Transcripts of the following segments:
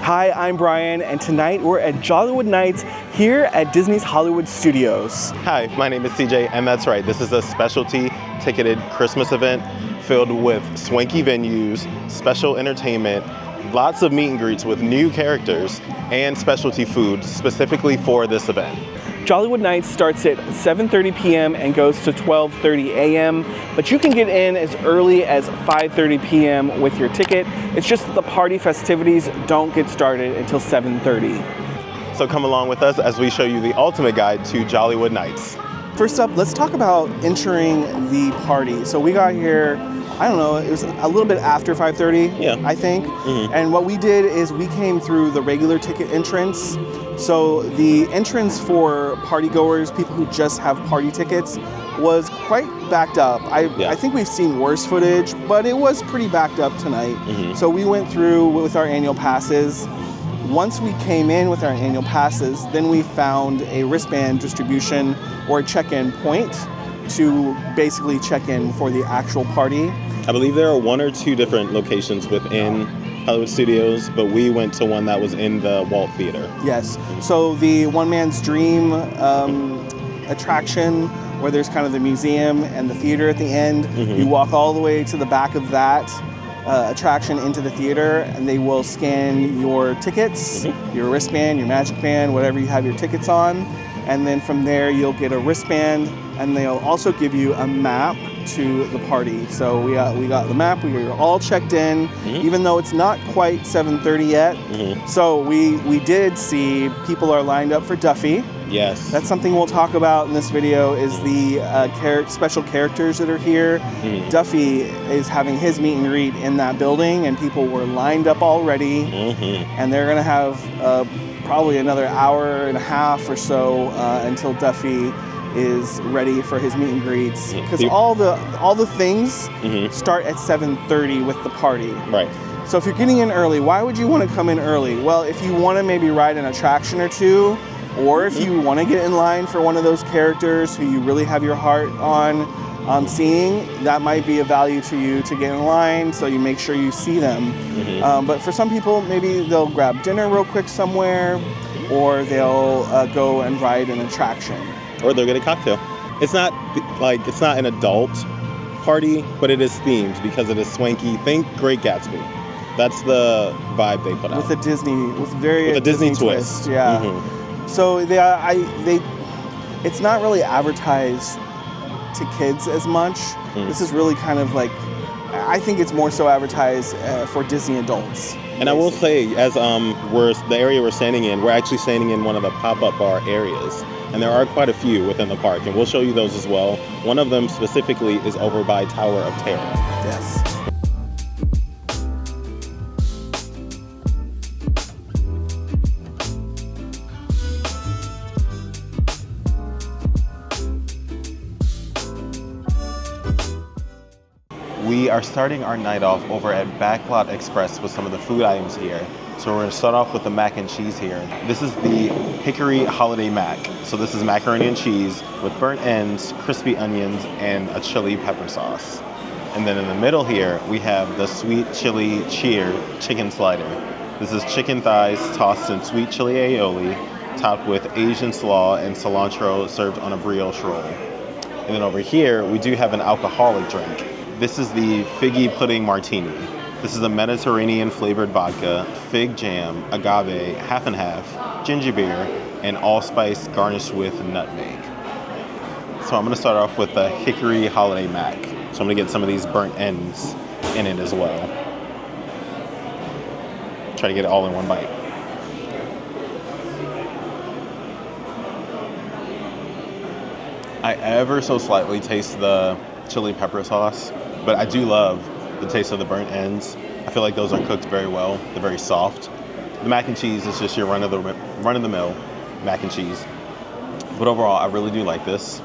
Hi, I'm Brian, and tonight we're at Jollywood Nights here at Disney's Hollywood Studios. Hi, my name is CJ, and that's right, this is a specialty ticketed Christmas event filled with swanky venues, special entertainment, lots of meet and greets with new characters, and specialty food specifically for this event. Jollywood Nights starts at 7:30 p.m. and goes to 12:30 a.m., but you can get in as early as 5:30 p.m. with your ticket. It's just that the party festivities don't get started until 7:30. So come along with us as we show you the ultimate guide to Jollywood Nights. First up, let's talk about entering the party. So we got here, I don't know, it was a little bit after 5:30, I think. Mm-hmm. And what we did is we came through the regular ticket entrance. So the entrance for party goers, people who just have party tickets, was quite backed up. I think we've seen worse footage, but it was pretty backed up tonight. Mm-hmm. So we went through with our annual passes. Once we came in with our annual passes, then we found a wristband distribution or a check-in point to basically check in for the actual party. I believe there are one or two different locations within Hollywood Studios, but we went to one that was in the Walt Theater. Yes. So the One Man's Dream attraction, where there's kind of the museum and the theater at the end, you walk all the way to the back of that attraction into the theater, and they will scan your tickets, your wristband, your magic band, whatever you have your tickets on, and then from there you'll get a wristband, and they'll also give you a map to the party. So we got the map. We were all checked in, even though it's not quite 7:30 yet. So we did see people are lined up for Duffy. Yes. That's something we'll talk about in this video is the special characters that are here. Duffy is having his meet and greet in that building, and people were lined up already. And they're going to have probably another hour and a half or so until Duffy is ready for his meet and greets, because all the things start at 7:30 with the party. Right. So if you're getting in early, why would you want to come in early? Well, if you want to maybe ride an attraction or two, or if you want to get in line for one of those characters who you really have your heart on seeing, that might be a value to you to get in line, so you make sure you see them. But for some people, maybe they'll grab dinner real quick somewhere, or they'll go and ride an attraction. Or they'll get a cocktail. It's not an adult party, but it is themed because it is swanky. Think Great Gatsby. That's the vibe they put out. With a Disney twist. Yeah. So it's not really advertised to kids as much. This is really kind of like, I think it's more so advertised for Disney adults. And I will say, as the area we're standing in, we're actually standing in one of the pop-up bar areas. And there are quite a few within the park, and we'll show you those as well. One of them specifically is over by Tower of Terror. Yes. We are starting our night off over at Backlot Express with some of the food items here. So we're going to start off with the mac and cheese here. This is the Hickory Holiday Mac. So this is macaroni and cheese with burnt ends, crispy onions, and a chili pepper sauce. And then in the middle here, we have the Sweet Chili Cheer chicken slider. This is chicken thighs tossed in sweet chili aioli, topped with Asian slaw and cilantro served on a brioche roll. And then over here, we do have an alcoholic drink. This is the Figgy Pudding Martini. This is a Mediterranean flavored vodka, fig jam, agave, half and half, ginger beer, and allspice garnished with nutmeg. So I'm going to start off with the Hickory Holiday Mac. So I'm going to get some of these burnt ends in it as well. Try to get it all in one bite. I ever so slightly taste the chili pepper sauce, but I do love the taste of the burnt ends. I feel like those are cooked very well. They're very soft. The mac and cheese is just your run-of-the-mill mac and cheese. But overall, I really do like this.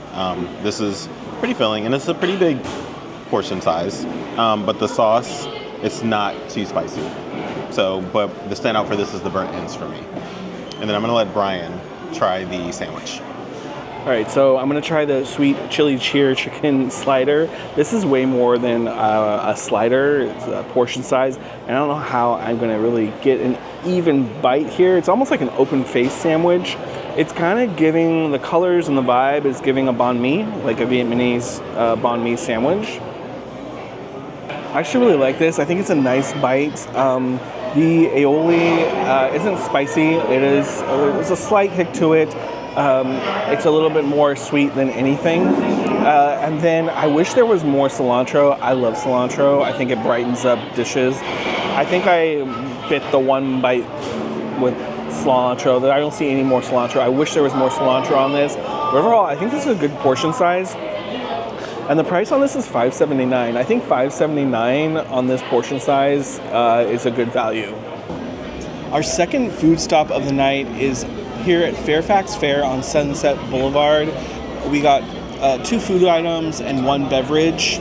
This is pretty filling, and it's a pretty big portion size. But the sauce, it's not too spicy. So, but the standout for this is the burnt ends for me. And then I'm gonna let Brian try the sandwich. All right, so I'm gonna try the sweet chili cheer chicken slider. This is way more than a slider. It's a portion size, and I don't know how I'm gonna really get an even bite here. It's almost like an open face sandwich. It's kind of giving, the colors and the vibe is giving a banh mi, like a Vietnamese banh mi sandwich. I actually really like this. I think it's a nice bite. The aioli isn't spicy. There's a slight kick to it. It's a little bit more sweet than anything. And then I wish there was more cilantro. I love cilantro. I think it brightens up dishes. I think I bit the one bite with cilantro. I don't see any more cilantro. I wish there was more cilantro on this. But overall, I think this is a good portion size. And the price on this is $5.79. I think $5.79 on this portion size is a good value. Our second food stop of the night is here at Fairfax Fair on Sunset Boulevard. We got 2 food items and 1 beverage.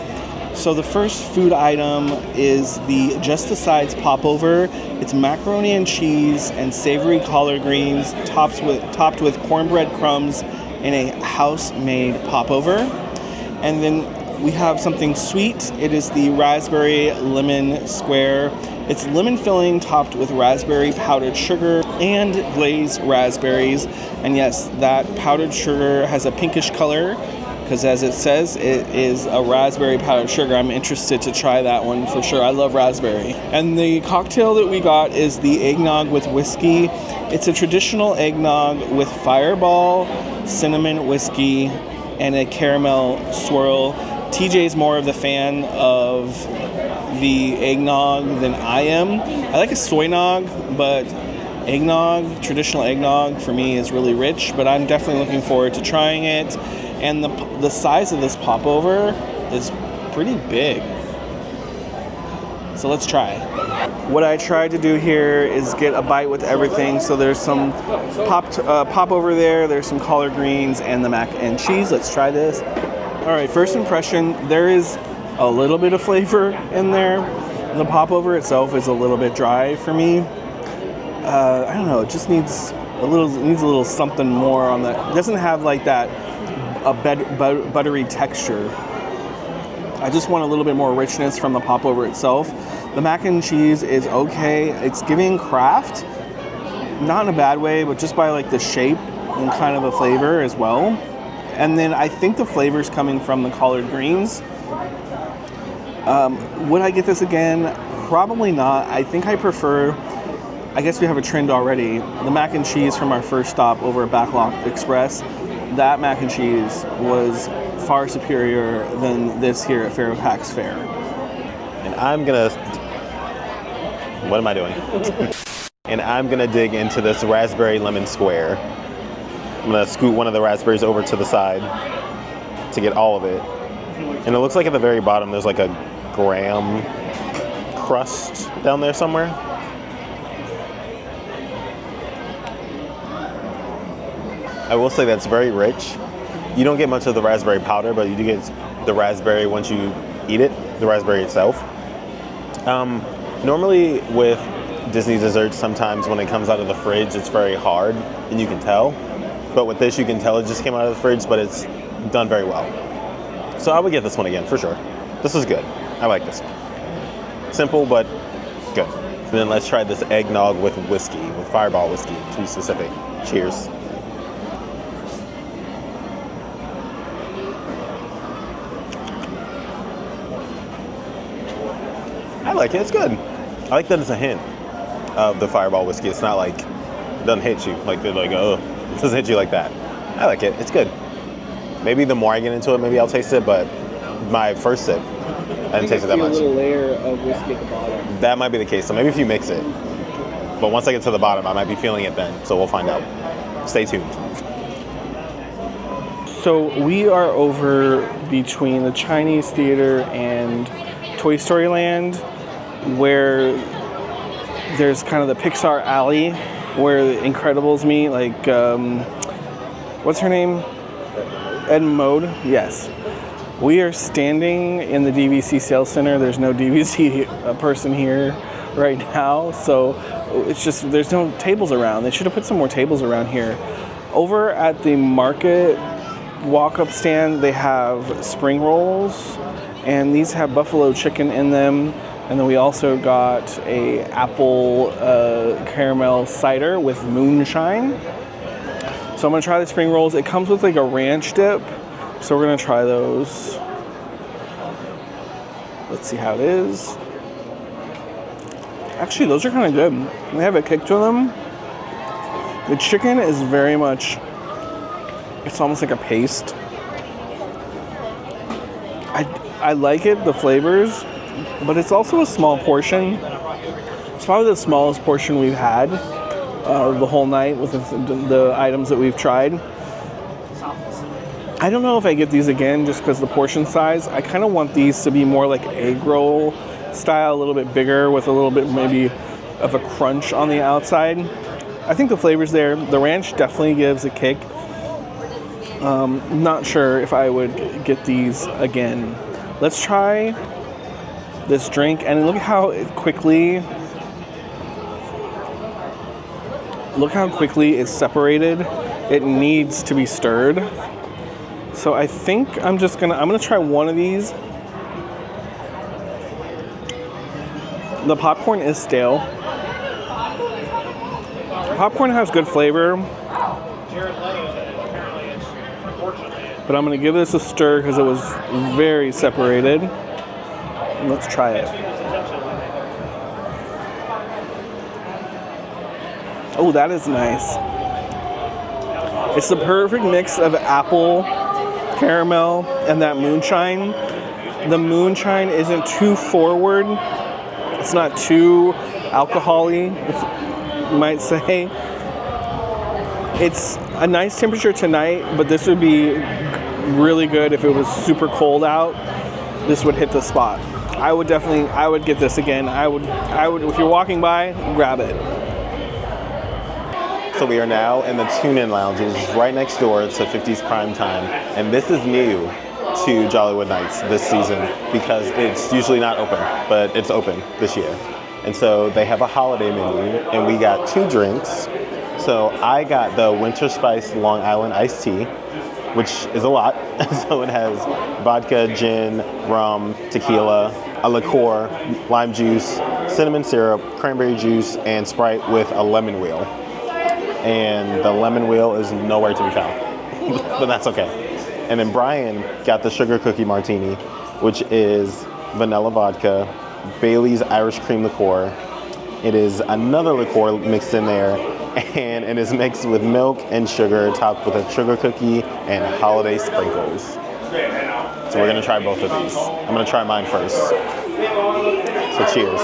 So the first food item is the Just the Sides Popover. It's macaroni and cheese and savory collard greens topped with cornbread crumbs in a house-made popover. And then we have something sweet. It is the raspberry lemon square. It's lemon filling topped with raspberry powdered sugar and glazed raspberries. And yes, that powdered sugar has a pinkish color because as it says, it is a raspberry powdered sugar. I'm interested to try that one for sure. I love raspberry. And the cocktail that we got is the eggnog with whiskey. It's a traditional eggnog with Fireball, cinnamon whiskey, and a caramel swirl. TJ's more of the fan of the eggnog than I am. I like a soy nog, but eggnog, traditional eggnog for me is really rich, but I'm definitely looking forward to trying it. And the size of this popover is pretty big. So let's try. What I tried to do here is get a bite with everything. So there's some popover there, there's some collard greens, and the mac and cheese. Let's try this. All right, first impression, there is a little bit of flavor in there. The popover itself is a little bit dry for me. I don't know, it just needs a little something more on that. It doesn't have like that buttery texture. I just want a little bit more richness from the popover itself. The mac and cheese is okay. It's giving Kraft, not in a bad way, but just by like the shape and kind of the flavor as well. And then I think the flavor's coming from the collard greens. Would I get this again? Probably not. I think I prefer, I guess we have a trend already, the mac and cheese from our first stop over at Backlot Express. That mac and cheese was far superior than this here at Fairfax Fair. And I'm gonna, what am I doing? And I'm gonna dig into this raspberry lemon square. I'm gonna scoot one of the raspberries over to the side to get all of it. And it looks like at the very bottom there's like a graham crust down there somewhere. I will say that's very rich. You don't get much of the raspberry powder, but you do get the raspberry once you eat it, the raspberry itself. Normally with Disney desserts, sometimes when it comes out of the fridge, it's very hard and you can tell. But with this, you can tell it just came out of the fridge, but it's done very well. So I would get this one again, for sure. This is good. I like this. Simple, but good. And then let's try this eggnog with whiskey, with Fireball whiskey, to be specific. Cheers. I like it, it's good. I like that it's a hint of the Fireball whiskey. It's not like, it doesn't hit you, like they're like, oh, it doesn't hit you like that. I like it, it's good. Maybe the more I get into it, maybe I'll taste it, but my first sip, I didn't taste it that much. A little layer of whiskey at the bottom. That might be the case, so maybe if you mix it. But once I get to the bottom, I might be feeling it then, so we'll find out. Stay tuned. So we are over between the Chinese Theater and Toy Story Land, where there's kind of the Pixar alley where the Incredibles meet, like, what's her name? Ed Mode? Yes. We are standing in the DVC sales center. There's no DVC person here right now, so it's just, there's no tables around. They should have put some more tables around here. Over at the market walk-up stand, they have spring rolls, and these have buffalo chicken in them. And then we also got a apple caramel cider with moonshine. So I'm gonna try the spring rolls. It comes with like a ranch dip, so we're gonna try those. Let's see how it is. Actually, those are kind of good. They have a kick to them. The chicken is very much, it's almost like a paste. I like it, the flavors, but it's also a small portion. It's probably the smallest portion we've had the whole night with the items that we've tried. I don't know if I get these again just because the portion size. I kind of want these to be more like egg roll style, a little bit bigger with a little bit maybe of a crunch on the outside. I think the flavor's there. The ranch definitely gives a kick. Not sure if I would get these again. Let's try this drink, and look how quickly it's separated. It needs to be stirred. So I think I'm gonna try one of these. The popcorn is stale. Popcorn has good flavor, but I'm gonna give this a stir because it was very separated. Let's try it. Oh, that is nice. It's the perfect mix of apple, caramel, and that moonshine. The moonshine isn't too forward. It's not too alcohol-y, you might say. It's a nice temperature tonight, but this would be really good if it was super cold out. This would hit the spot. I would get this again. I would, if you're walking by, grab it. So we are now in the Tune-In Lounge, which is right next door to 50's Prime Time. And this is new to Jollywood Nights this season because it's usually not open, but it's open this year. And so they have a holiday menu, and we got 2 drinks. So I got the Winter Spice Long Island Iced Tea, which is a lot. So it has vodka, gin, rum, tequila, a liqueur, lime juice, cinnamon syrup, cranberry juice, and Sprite with a lemon wheel. And the lemon wheel is nowhere to be found, but that's okay. And then Brian got the sugar cookie martini, which is vanilla vodka, Bailey's Irish cream liqueur. It is another liqueur mixed in there, and it is mixed with milk and sugar, topped with a sugar cookie and holiday sprinkles. So we're gonna try both of these. I'm gonna try mine first. So cheers.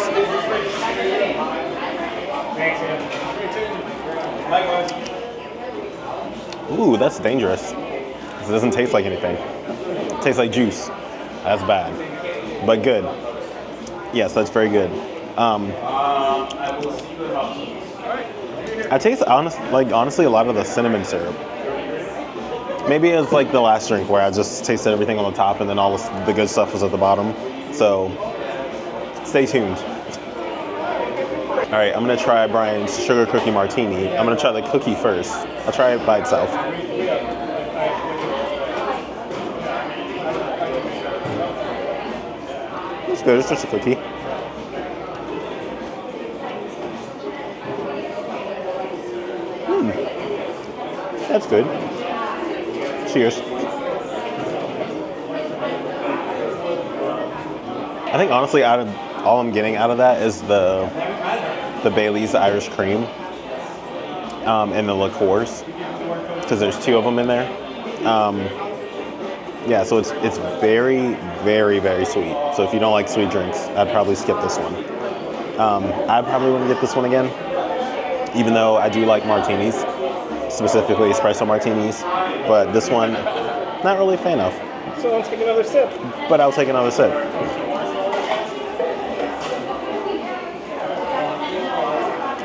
Ooh, that's dangerous. It doesn't taste like anything. It tastes like juice. That's bad, but good. Yes, that's very good. I taste honestly a lot of the cinnamon syrup. Maybe it's like the last drink where I just tasted everything on the top and then all the good stuff was at the bottom. So stay tuned. All right, I'm gonna try Brian's sugar cookie martini. I'm gonna try the cookie first. I'll try it by itself. It's good, it's just a cookie. That's good. Cheers. I think honestly, out of all I'm getting out of that is the Bailey's Irish cream and the liqueurs, because there's 2 of them in there. Yeah, so it's very, very, very sweet. So if you don't like sweet drinks, I'd probably skip this one. I probably wouldn't get this one again, even though I do like martinis, specifically espresso martinis. But this one, not really a fan of. So I'll take another sip. But I'll take another sip.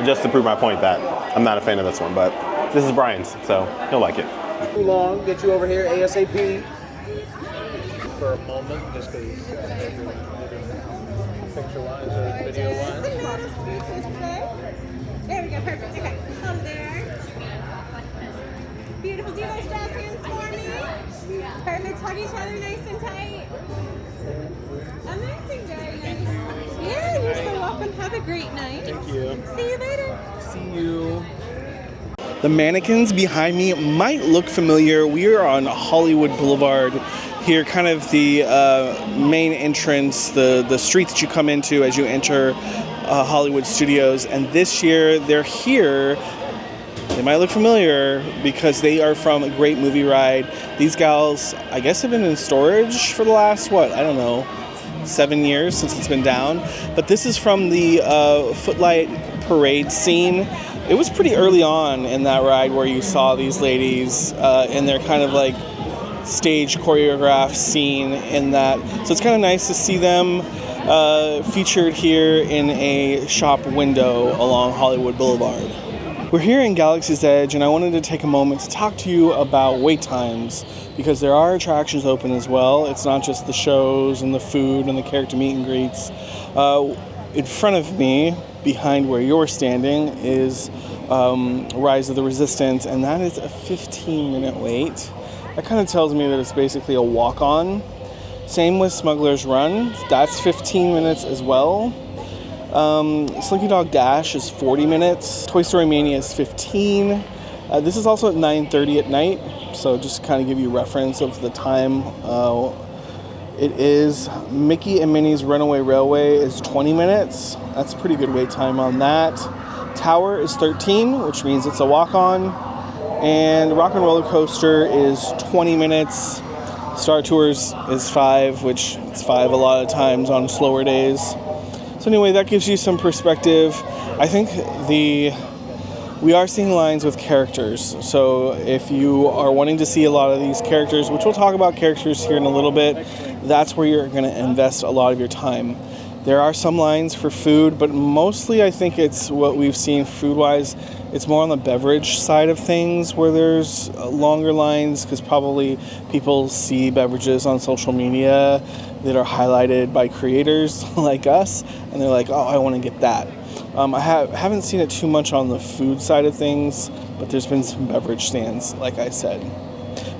Just to prove my point that I'm not a fan of this one, but this is Brian's, so he'll like it. Too long, get you over here ASAP. For a moment, just because picture-wise or video-wise. There we go, perfect. Okay, hold there. Beautiful. Do you guys jazz hands for me? Perfect. Hug each other nice and tight. Amazing, very nice. Yeah, you're so welcome. Have a great night. Thank you. See you later. See you. The mannequins behind me might look familiar. We are on Hollywood Boulevard here, kind of the main entrance, the street that you come into as you enter Hollywood Studios. And this year they're here. They might look familiar because they are from a Great Movie Ride. These gals, I guess, have been in storage for the last, 7 years since it's been down. But this is from the Footlight Parade scene. It was pretty early on in that ride where you saw these ladies in their kind of like stage choreographed scene in that. So it's kind of nice to see them featured here in a shop window along Hollywood Boulevard. We're here in Galaxy's Edge, and I wanted to take a moment to talk to you about wait times, because there are attractions open as well. It's not just the shows and the food and the character meet and greets. In front of me, behind where you're standing, is Rise of the Resistance, and that is a 15-minute wait. That kind of tells me that it's basically a walk-on. Same with Smuggler's Run. That's 15 minutes as well. Slinky Dog Dash is 40 minutes. Toy Story Mania is 15. This is also at 9:30 at night, so just kind of give you reference of the time. It is Mickey and Minnie's Runaway Railway is 20 minutes. That's a pretty good wait time on that. Tower is 13, which means it's a walk-on. And Rock and Roller Coaster is 20 minutes. Star Tours is 5, which it's 5 a lot of times on slower days. So anyway, that gives you some perspective. I think we are seeing lines with characters. So if you are wanting to see a lot of these characters, which we'll talk about characters here in a little bit, that's where you're going to invest a lot of your time. There are some lines for food, but mostly I think it's what we've seen food-wise. It's more on the beverage side of things where there's longer lines, because probably people see beverages on social media that are highlighted by creators like us, and they're like, oh, I want to get that. I haven't seen it too much on the food side of things, but there's been some beverage stands, like I said.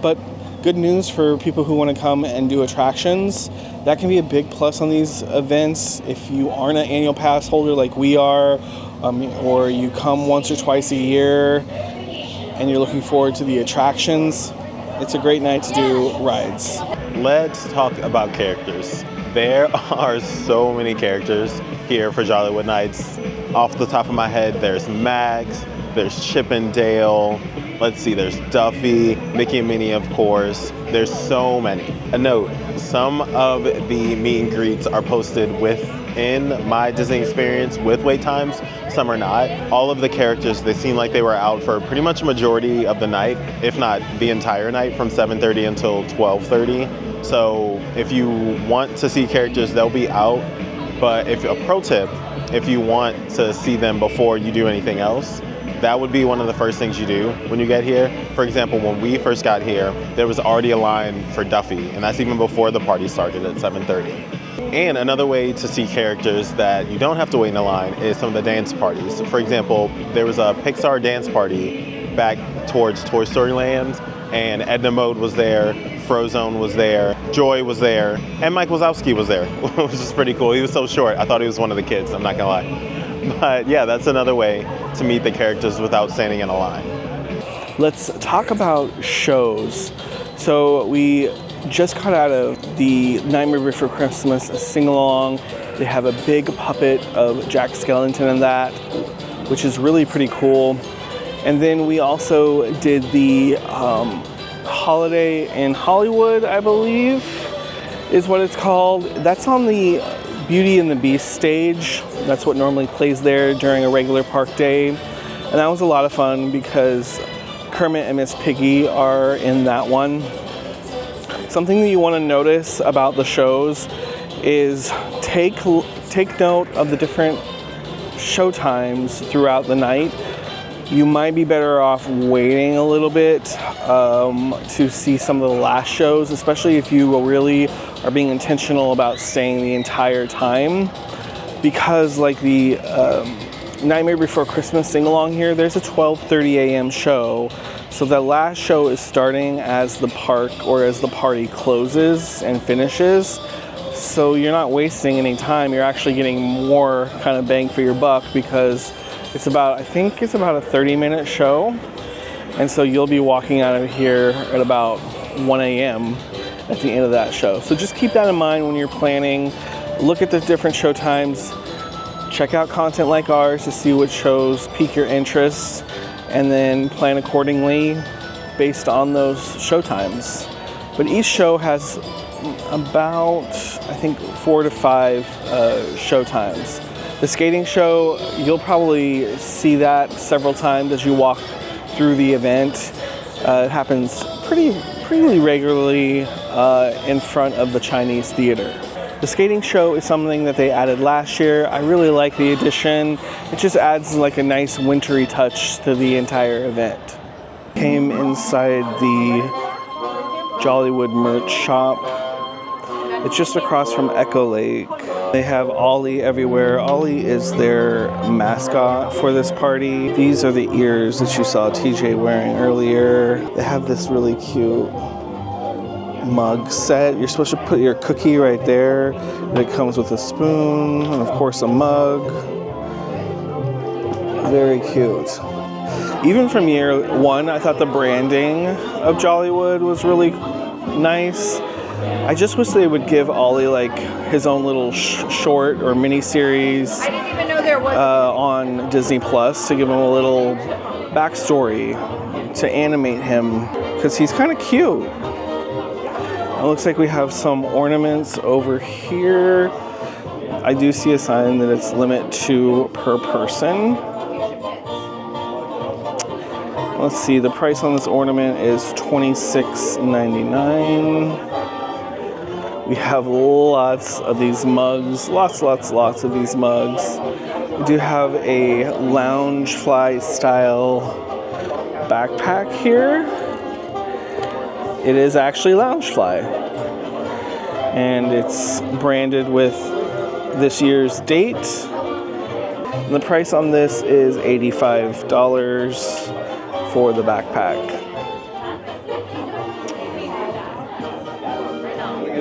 But good news for people who want to come and do attractions. That can be a big plus on these events. If you aren't an annual pass holder like we are, or you come once or twice a year and you're looking forward to the attractions, it's a great night to do rides. Let's talk about characters. There are so many characters here for Jollywood Nights. Off the top of my head, there's Max, there's Chip and Dale, let's see, there's Duffy, Mickey and Minnie, of course. There's so many. A note, some of the meet and greets are posted within my Disney experience with wait times, some are not. All of the characters, they seem like they were out for pretty much a majority of the night, if not the entire night, from 7:30 until 12:30. So if you want to see characters, they'll be out. But a pro tip, if you want to see them before you do anything else, that would be one of the first things you do when you get here. For example, when we first got here, there was already a line for Duffy, and that's even before the party started at 7:30. And another way to see characters that you don't have to wait in a line is some of the dance parties. For example, there was a Pixar dance party back towards Toy Story Land, and Edna Mode was there, Frozone was there, Joy was there, and Mike Wazowski was there, which is pretty cool. He was so short, I thought he was one of the kids, I'm not gonna lie. But yeah, that's another way to meet the characters without standing in a line. Let's talk about shows. So we just got out of the Nightmare Before Christmas sing-along. They have a big puppet of Jack Skellington in that, which is really pretty cool. And then we also did the Holiday in Hollywood, I believe, is what it's called. That's on the Beauty and the Beast stage. That's what normally plays there during a regular park day. And that was a lot of fun because Kermit and Miss Piggy are in that one. Something that you want to notice about the shows is take note of the different show times throughout the night. You might be better off waiting a little bit to see some of the last shows, especially if you really are being intentional about staying the entire time, because like the Nightmare Before Christmas sing-along here, there's a 12:30 a.m. show. So the last show is starting as the park or as the party closes and finishes. So you're not wasting any time. You're actually getting more kind of bang for your buck because it's about, I think it's about a 30-minute show. And so you'll be walking out of here at about 1 a.m. at the end of that show. So just keep that in mind when you're planning. Look at the different show times. Check out content like ours to see what shows pique your interest, and then plan accordingly based on those show times. But each show has about, I think, 4 to 5 show times. The skating show, you'll probably see that several times as you walk through the event. It happens pretty regularly in front of the Chinese theater. The skating show is something that they added last year. I really like the addition. It just adds like a nice wintry touch to the entire event. Came inside the Jollywood merch shop. It's just across from Echo Lake. They have Ollie everywhere. Ollie is their mascot for this party. These are the ears that you saw TJ wearing earlier. They have this really cute mug set. You're supposed to put your cookie right there. And it comes with a spoon and of course a mug. Very cute. Even from year one, I thought the branding of Jollywood was really nice. I just wish they would give Ollie like his own little short or mini series on Disney Plus to give him a little backstory to animate him because he's kind of cute. It looks like we have some ornaments over here. I do see a sign that it's limit 2 per person. Let's see, the price on this ornament is $26.99. We have lots of these mugs, lots of these mugs. We do have a Loungefly style backpack here. It is actually Loungefly, and it's branded with this year's date. And the price on this is $85 for the backpack.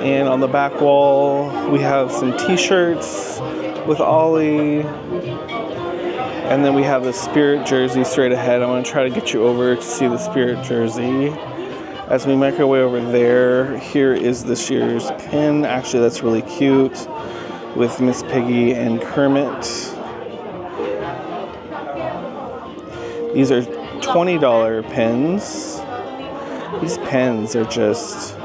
And on the back wall, we have some t-shirts with Ollie. And then we have the Spirit jersey straight ahead. I'm going to try to get you over to see the Spirit jersey. As we make our way over there, here is this year's pin. Actually, that's really cute with Miss Piggy and Kermit. These are $20 pins. These pins are just...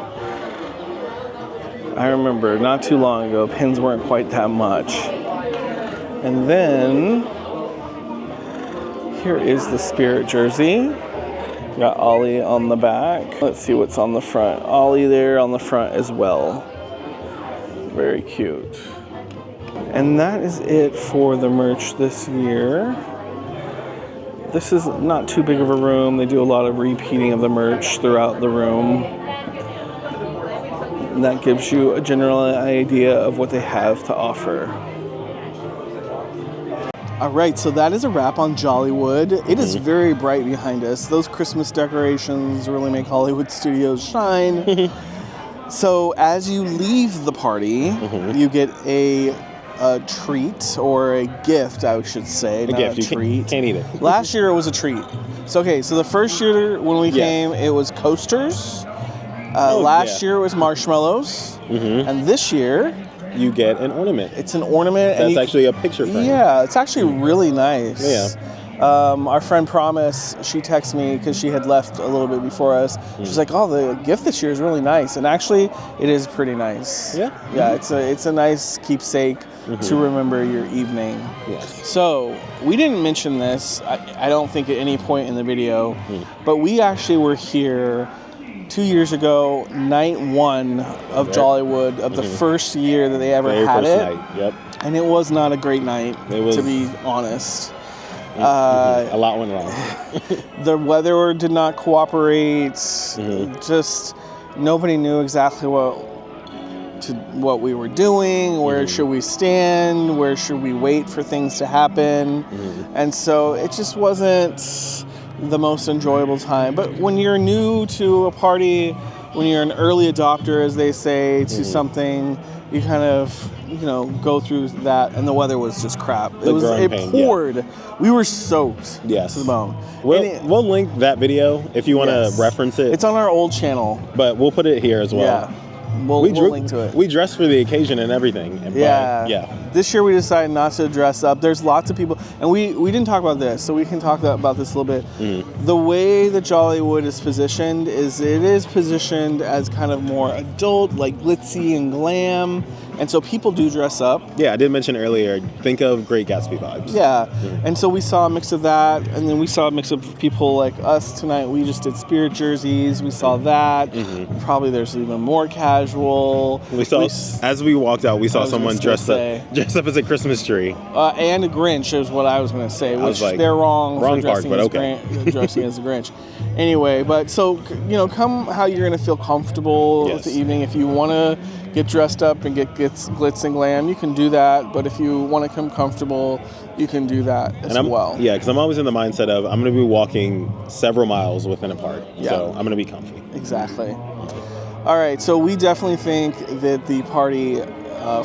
I remember not too long ago, pins weren't quite that much. And then, here is the Spirit jersey. Got Ollie on the back. Let's see what's on the front. Ollie there on the front as well. Very cute. And that is it for the merch this year. This is not too big of a room. They do a lot of repeating of the merch throughout the room. And that gives you a general idea of what they have to offer. All right, so that is a wrap on Jollywood. It is very bright behind us. Those Christmas decorations really make Hollywood Studios shine. So as you leave the party, you get a treat, or a gift, I should say. Not a gift. A treat. You can't eat it. Last year it was a treat. So the first year when we came, it was coasters. Last year it was marshmallows. And this year... you get an ornament. It's an ornament. That's actually a picture frame. Yeah, it's actually really nice. Yeah. Our friend Promise, she texted me because she had left a little bit before us. She's like, "Oh, the gift this year is really nice," and actually, it is pretty nice. Yeah. Yeah, it's a nice keepsake to remember your evening. Yes. So we didn't mention this. I don't think at any point in the video, but we actually were here 2 years ago, night 1 of Jollywood, of the first year that they ever had it. Night. Yep. And it was not a great night, to be honest. A lot went wrong. The weather did not cooperate. Just nobody knew exactly what what we were doing, where should we stand, where should we wait for things to happen. And so it just wasn't the most enjoyable time. But when you're new to a party, when you're an early adopter, as they say, to something, you kind of, go through that. And the weather was just crap. It poured. Yeah. We were soaked to the bone. We'll link that video if you want to reference it. It's on our old channel. But we'll put it here as well. Yeah. We'll link to it. We dressed for the occasion and everything. This year we decided not to dress up. There's lots of people, and we didn't talk about this, so we can talk about this a little bit. The way that Jollywood is positioned is it is positioned as kind of more adult, like glitzy and glam, and so people do dress up. Yeah, I did mention earlier, think of Great Gatsby vibes. Yeah, and so we saw a mix of that, and then we saw a mix of people like us tonight. We just did Spirit jerseys. We saw that. Probably there's even more casual. We saw, as we walked out, we saw someone dressed up as a Christmas tree. And a Grinch is what I was going to say, which they're wrong for dressing as a Grinch. Anyway, but so, come how you're going to feel comfortable with the evening. If you want to get dressed up and get glitz and glam, you can do that. But if you want to come comfortable, you can do that as well. Yeah, because I'm always in the mindset of I'm going to be walking several miles within a park. Yeah. So I'm going to be comfy. Exactly. All right, so we definitely think that the party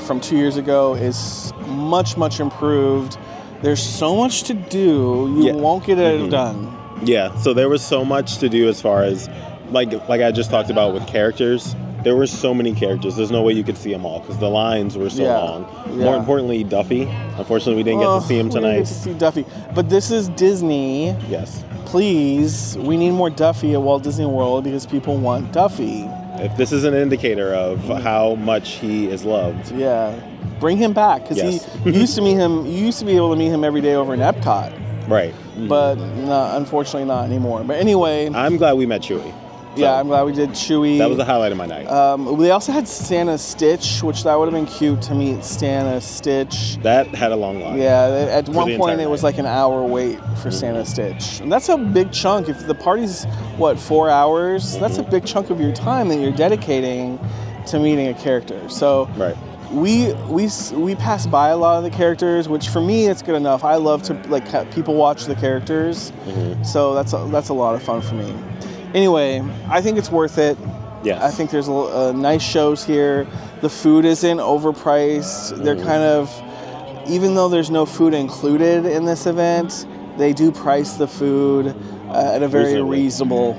from 2 years ago is much, much improved. There's so much to do, you won't get it done. Yeah, so there was so much to do as far as, like I just talked about with characters. There were so many characters. There's no way you could see them all because the lines were so long. Yeah. More importantly, Duffy. Unfortunately, we didn't get to see him tonight. We didn't get to see Duffy. But this is Disney. Yes. Please, we need more Duffy at Walt Disney World because people want Duffy. If this is an indicator of how much he is loved. Yeah. Bring him back because you used to meet him. You used to be able to meet him every day over in Epcot. Right. But unfortunately not anymore. But anyway. I'm glad we met Chewie. So, yeah, I'm glad we did Chewie. That was the highlight of my night. They also had Santa Stitch, which that would have been cute to meet Santa Stitch. That had a long line. Yeah, at one point it was like an hour wait for Santa Stitch. And that's a big chunk. If the party's, 4 hours? That's a big chunk of your time that you're dedicating to meeting a character. So we pass by a lot of the characters, which for me it's good enough. I love to have people watch the characters. So that's a lot of fun for me. Anyway, I think it's worth it. Yes. I think there's nice shows here. The food isn't overpriced. They're kind of, even though there's no food included in this event, they do price the food at a very reasonable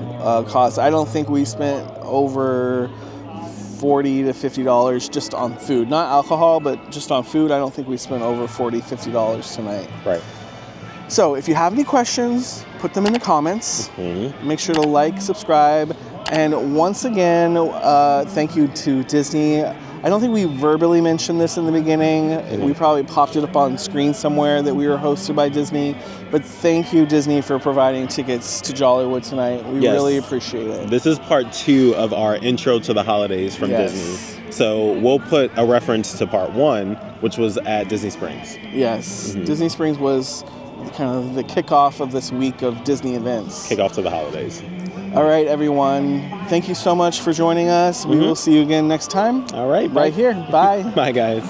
cost. I don't think we spent over $40 to $50 just on food. Not alcohol, but just on food. I don't think we spent over $40, $50 tonight. Right. So if you have any questions, put them in the comments. Make sure to like, subscribe, and once again, thank you to Disney. I don't think we verbally mentioned this in the beginning. We probably popped it up on screen somewhere that we were hosted by Disney. But thank you, Disney, for providing tickets to Jollywood tonight. We really appreciate it. This is part 2 of our intro to the holidays from Disney. So we'll put a reference to part 1, which was at Disney Springs. Yes, Disney Springs was kind of the kickoff of this week of Disney events. Kickoff to the holidays. All right, everyone. Thank you so much for joining us. We will see you again next time. All right. Right here. Bye. Bye, guys.